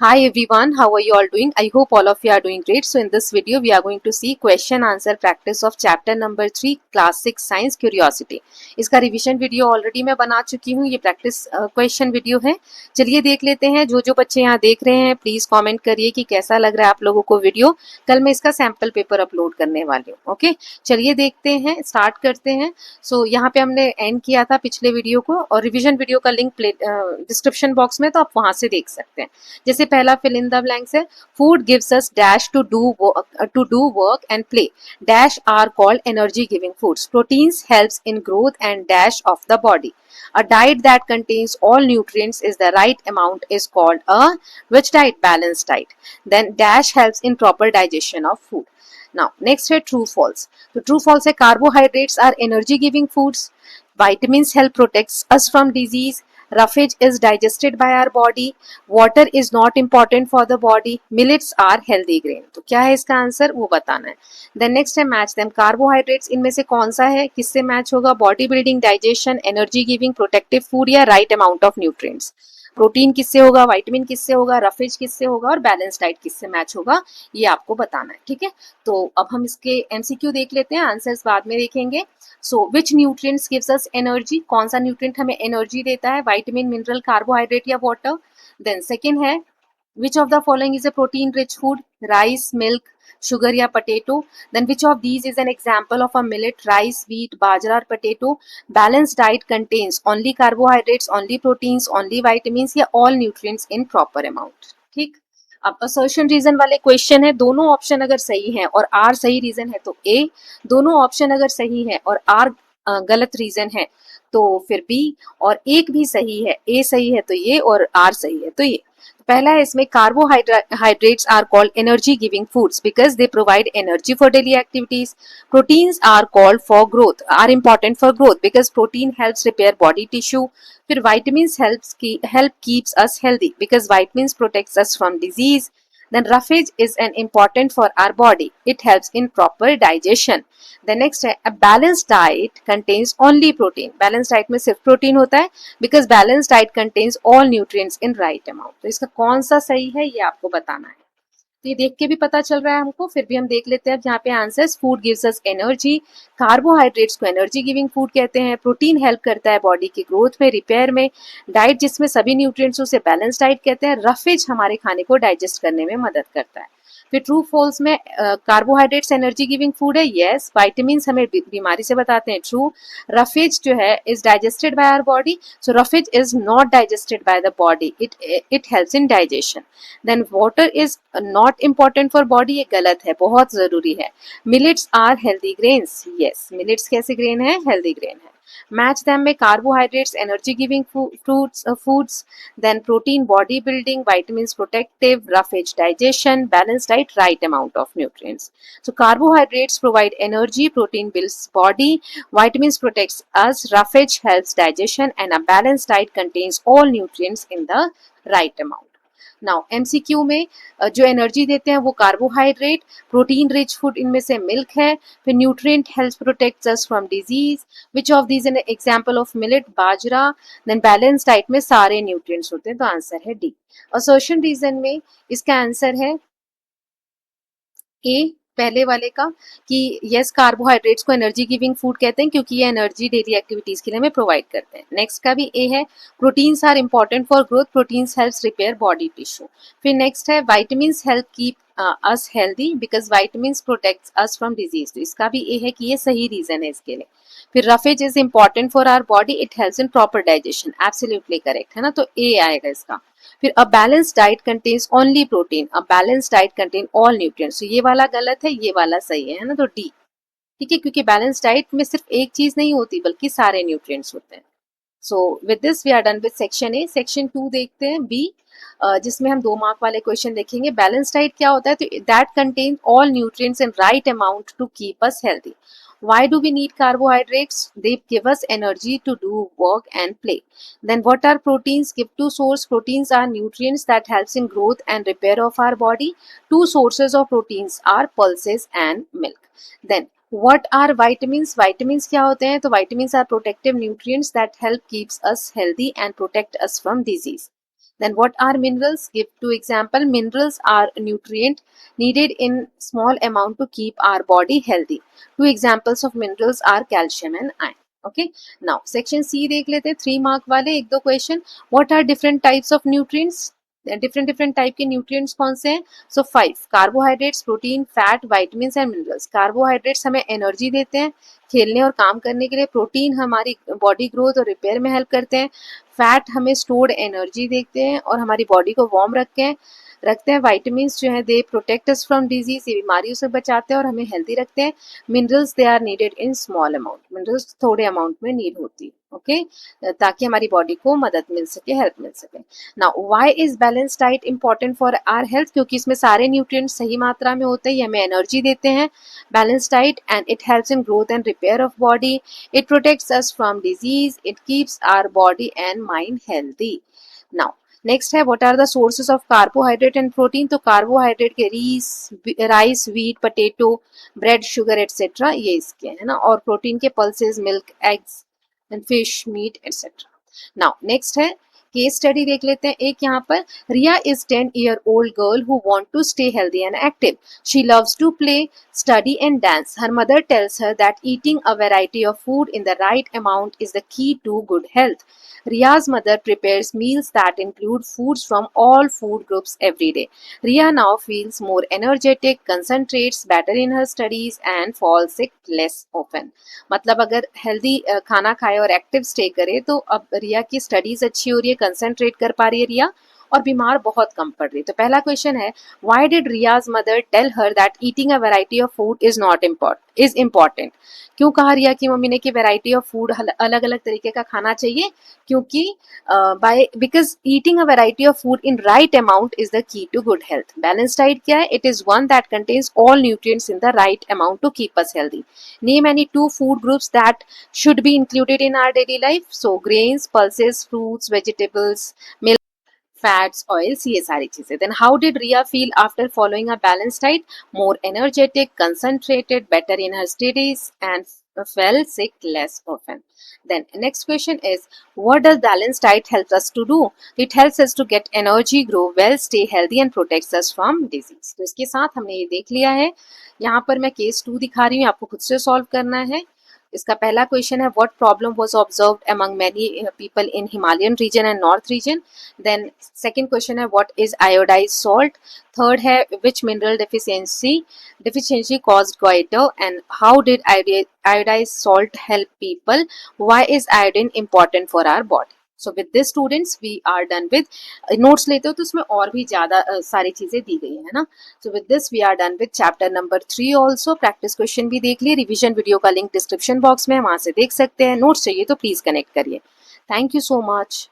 Hi everyone, how are you all doing? I hope all of you are doing great. So in this video, we are going to see question answer practice of chapter number 3 class 6 science curiosity. इसका revision video already मैं बना चुकी हूँ. ये practice question video है. चलिए देख लेते हैं. जो जो बच्चे यहाँ देख रहे हैं प्लीज कमेंट करिए कि कैसा लग रहा है आप लोगों को वीडियो. कल मैं इसका सैंपल पेपर अपलोड करने वाली हूँ. ओके, चलिए देखते हैं, स्टार्ट करते हैं. सो यहाँ पे हमने एंड किया था पिछले वीडियो को और रिविजन वीडियो का लिंक डिस्क्रिप्शन बॉक्स में, तो आप वहां से देख सकते हैं. जैसे पहला फिल इन द ब्लैंक्स है. Food gives us dash to do work and play. Dash are called energy giving foods. Proteins helps in growth and dash of the body. A diet that contains all nutrients is the right amount is called a which diet? Balanced diet. Then dash helps in proper digestion of food. Now next है true false. तो true false है carbohydrates are energy giving foods. Vitamins help protects us from disease. Roughage is digested by our body. Water is not important for the body. Millets are healthy grain. तो क्या है इसका answer, वो बताना है. Then next है match them. Carbohydrates इनमें से कौन सा है, किससे मैच होगा? Body building, digestion, energy giving, protective food या right amount of nutrients. Protein किससे होगा, विटामिन किससे होगा, रफेज किससे होगा और बैलेंस डाइट किससे मैच होगा, ये आपको बताना है. ठीक है, तो अब हम इसके एमसीक्यू देख लेते हैं, आंसर्स बाद में देखेंगे. So which nutrients gives us energy. कौन सा न्यूट्रिएंट हमें एनर्जी देता है, विटामिन, मिनरल, कार्बोहाइड्रेट या वाटर. देन सेकंड है which of the following is a protein rich food? Rice, milk, sugar या potato. Then which of these is an example of a millet? Rice, wheat, bajra or potato. Balanced diet contains only carbohydrates, only proteins, only vitamins या all nutrients in proper amount. ठीक. अब assertion reason वाले question है. दोनों option अगर सही है और आर सही रीजन है तो ए. दोनों ऑप्शन अगर सही है और आर गलत रीजन है तो फिर बी. और एक भी सही है, ए सही है तो ये और आर सही है तो ये. पहला है इसमें carbohydrates are called energy giving foods because they provide energy for daily activities. Proteins are called for growth, are important for growth because protein helps repair body tissue. फिर vitamins help keeps us healthy because vitamins protects us from disease. Then roughage is an important for our body. It helps in proper digestion. The next है a balanced diet contains only protein. Balanced diet में सिर्फ protein होता है because balanced diet contains all nutrients in right amount. तो इसका कौन सा सही है ये आपको बताना है. तो ये देख के भी पता चल रहा है हमको, फिर भी हम देख लेते हैं. अब यहाँ पे answers. Food gives us energy. Carbohydrates को एनर्जी गिविंग फूड कहते हैं. प्रोटीन हेल्प करता है बॉडी की ग्रोथ में, रिपेयर में. डाइट जिसमें सभी न्यूट्रिएंट्स, उसे बैलेंस डाइट कहते हैं. रफेज हमारे खाने को डाइजेस्ट करने में मदद करता है. फिर ट्रू फॉल्स में कार्बोहाइड्रेट्स एनर्जी गिविंग फूड है. यस. विटामिन्स हमें बीमारी से बताते हैं. ट्रू. रफेज जो है is digested by our body. So roughage is not digested by the body. It helps in digestion. Then water is not important for body. ये गलत है, बहुत जरूरी है. Millets are healthy grains. Yes, millets कैसे grain है, healthy grain है. Match them में carbohydrates energy giving foods. Then protein body building, vitamins protective, roughage digestion, balanced diet right amount of nutrients. So carbohydrates provide energy, protein builds body, vitamins protects us, roughage helps digestion, and a balanced diet contains all nutrients in the right amount. Now MCQ में जो energy देते हैं वो carbohydrate. Protein rich food इनमें से milk है. फिर nutrient help protects us from disease. Which of these an example of millet? Bajra. Then balance diet में सारे न्यूट्रिएंट्स होते हैं तो आंसर है डी. असर्शन रीजन में इसका आंसर है ए, पहले वाले का, कि यस कार्बोहाइड्रेट्स को एनर्जी गिविंग फूड कहते हैं क्योंकि ये एनर्जी डेली एक्टिविटीज के लिए हमें प्रोवाइड करते हैं. नेक्स्ट का भी ए है. Proteins are important for growth. Proteins helps repair body tissue. फिर नेक्स्ट है vitamins help keep us healthy because vitamins protects us from disease. तो इसका भी ए है कि ये सही रीजन है इसके लिए. फिर roughage is important for our body. It helps in proper digestion. Absolutely correct है ना, तो ए आएगा इसका. फिर a balance diet contains only protein. A balance diet contain all nutrients. तो ये वाला गलत है, ये वाला सही है ना, तो डी. ठीक है, क्योंकि बैलेंस डाइट में सिर्फ एक चीज नहीं होती बल्कि सारे न्यूट्रिएंट्स होते हैं. So with this we are done with section A. Section 2 देखते हैं, बी, जिसमें हम 2 मार्क वाले क्वेश्चन देखेंगे. बैलेंस डाइट क्या होता है? तो that contain all nutrients in right amount to keep us healthy. Why do we need carbohydrates? They give us energy to do work and play. Then what are proteins? Give two sources. Proteins are nutrients that helps in growth and repair of our body. Two sources of proteins are pulses and milk. Then what are vitamins? Vitamins क्या होते हैं? तो vitamins are protective nutrients that help keeps us healthy and protect us from disease. Then what are minerals? Give two example. Minerals are nutrient needed in small amount to keep our body healthy. Two examples of minerals are calcium and iron. Okay, now section C देख लेते हैं, 3 mark वाले एक दो question. What are different types of nutrients? Different type के nutrients कौन से हैं? सो 5 carbohydrates, protein, fat, vitamin and minerals. Carbohydrates हमें एनर्जी देते हैं खेलने और काम करने के लिए. प्रोटीन हमारी बॉडी ग्रोथ और रिपेयर में हेल्प करते हैं. फैट हमें स्टोर्ड एनर्जी देते हैं और हमारी बॉडी को वार्म रखते हैं. वाइटामिन जो है they protect us from disease, ये बीमारियों से बचाते हैं और हमें हेल्दी रखते हैं. Minerals they are needed in small amount. Minerals थोड़े अमाउंट में नीड होती है. ओके, ताकि हमारी बॉडी को मदद मिल सके, हेल्प मिल सके. Now why is balance diet important for our health? क्योंकि इसमें सारे न्यूट्रिएंट्स सही मात्रा में होते हैं, ये हमें एनर्जी देते हैं. Balance diet and it helps in growth and repair of body. It protects us from disease. It keeps our body and mind healthy. Now next है what are the sources of carbohydrate and protein. तो carbohydrate के rice, wheat, potato, bread, sugar etcetera ये इसके है ना. और protein के pulses, milk, eggs and fish, meat etcetera. Now next है केस स्टडी देख लेते हैं एक यहाँ पर. Riya is 10-year-old girl who want to stay healthy and active. She loves to play, study and dance. Her mother tells her that eating a variety of food in the right amount is the key to good health. Ria's mother prepares meals that include foods from all food groups every day. Ria now feels more energetic, concentrates better in her studies and falls sick less often. मतलब अगर healthy खाना खाए और active stay करे तो अब रिया की studies अच्छी हो रही है, कंसंट्रेट कर पा रही है रिया और बीमार बहुत कम पड़ रही. तो पहला क्वेश्चन है why did Riya's mother tell her that eating a variety of food is important. क्यों कहा रिया की मम्मी ने कि वैरायटी ऑफ फूड अलग अलग तरीके का खाना चाहिए? क्योंकि because eating a variety of food in right amount is the key to good health. Balance diet क्या है? It is one that contains all nutrients in the right amount to keep us healthy. Name any 2 food groups that should be included in our daily life. So grains, pulses, fruits, vegetables, milk, fats, oils, ये सारी चीजें. Then how did Ria feel after following a balanced diet? More energetic, concentrated, better in her studies and fell sick less often. Then next question is what does balanced diet help us to do? It helps us to get energy, grow well, stay healthy and protects us from disease. तो इसके साथ हमने ये देख लिया है. यहाँ पर मैं केस 2 दिखा रही हूँ, आपको खुद से सॉल्व करना है. इसका पहला क्वेश्चन है what problem was observed among many people in Himalayan region and north region. Then second question है what is iodised salt. Third है which mineral deficiency caused goiter and how did iodized salt help people. Why is iodine important for our body? So with this students we are done with notes लेते हो तो उसमें और भी ज्यादा सारी चीजें दी गई है ना. So with this we are done with chapter number 3 also. Practice question भी देख लिए. रिवीजन वीडियो का लिंक डिस्क्रिप्शन बॉक्स में, वहां से देख सकते हैं. नोट्स चाहिए तो प्लीज कनेक्ट करिए. Thank you so much.